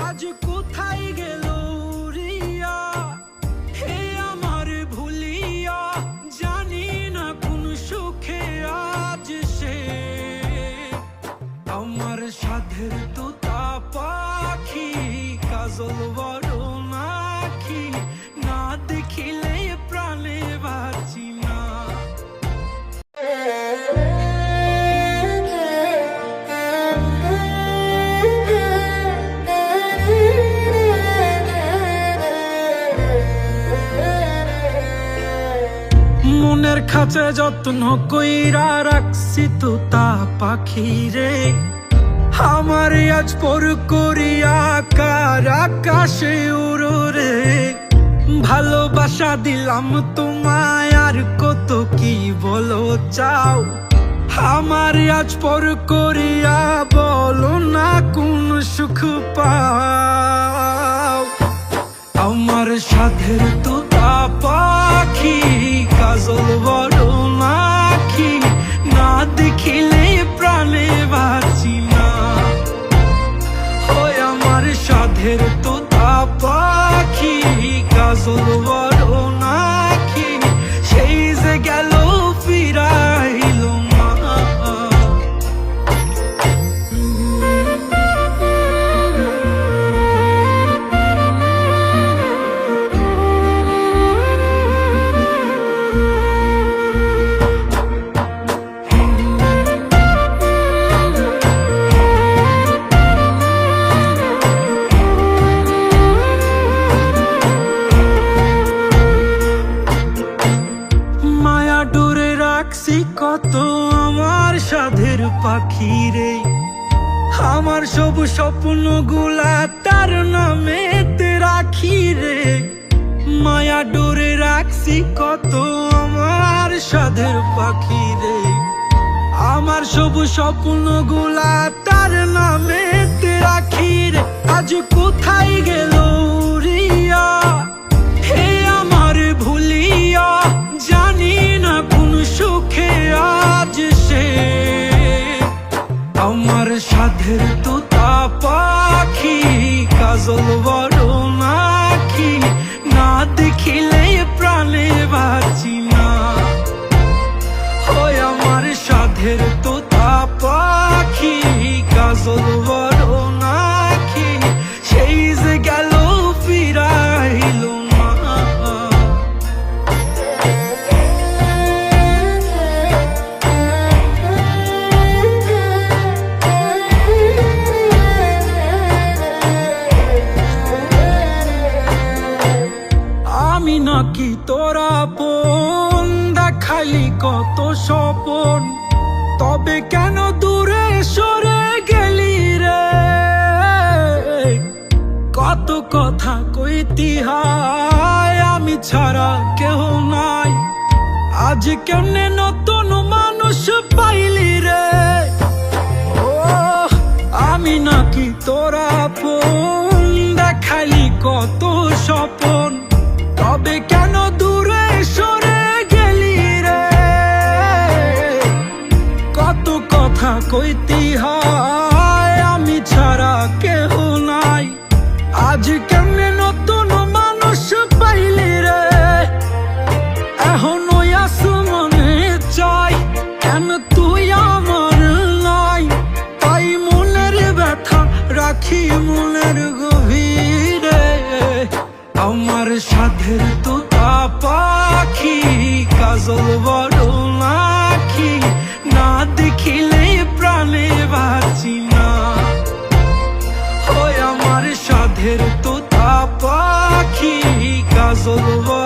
আজ কোথায় গেল রিয়া, হে আমার ভুলিয়া, জানি না কোন সুখে আজ সে। আমার সাধের তোতা পাখি, কাজল বড় নাকি, না দেখিলে প্রাণে বাঁচি না। মনের কাছে যত্ন কইরা রাখছি তোতা পাখি রে, আমার আজ পর করিয়া কার আকাশে উড়ো রে। ভালোবাসা দিলাম তোমায়, আর কত কি বলো চাও, আমার আজ পর করিয়া বলো না কোন সুখ পাও। আমার সাধের তোতা পাখি, কাজল বড় নাকি, না দেখিলে প্রাণে বাঁচি না। ওই আমার সাধের তোতা পাখি, কাজল বড় নাকি, সেই যে গেল ফিরাইল না। কত আমার সাধের পাখি রে, আমার সব স্বপ্ন গুলা তার নামেতে রাখি রে। মায়া ডোরে রাখছি কত আমার সাধের পাখি রে, আমার সব স্বপ্ন গুলা তার নামেতে রাখি রে। আজ কোথায় গেল রিয়া, হে আমার ভুলিয়া, জানি না কোন সুখে আজ সে। আমার সাধের তোতা পাখি, কাজল বড় নাকি, না দেখিলে প্রাণে বাঁচি না। ওই আমার সাধের তোতা পাখি, কাজল বড় নাকি, সেই যে গেল ফিরাইল না। আমি নাকি তোরা আপন, দেখাইলি কত স্বপন, তবে কেন দূরে সরে গেলি রে। কত কথা কইতি হায়, আমি ছাড়া কেউ নাই, আজ কেমনে নতুন মানুষ পাইলি রে। ও আমি নাকি তোরা আপন, দেখাইলি কত স্বপন, তবে কেন দূরে সরে গেলি রে। কত কথা কইতি হায়, আমি ছাড়া কেহ নাই, আজ কেমনে নতুন মানুষ পাইলি রে। এখন ওই আসমানে চাই, কেন তুই আমার নাই, তাই মনের ব্যথা রাখি মনের গভীরে। আমার সাধের তোতা পাখি, কাজল বড় নাকি, না দেখিলে প্রাণে বাঁচি না। ওই আমার সাধের তোতা পাখি, কাজল বড়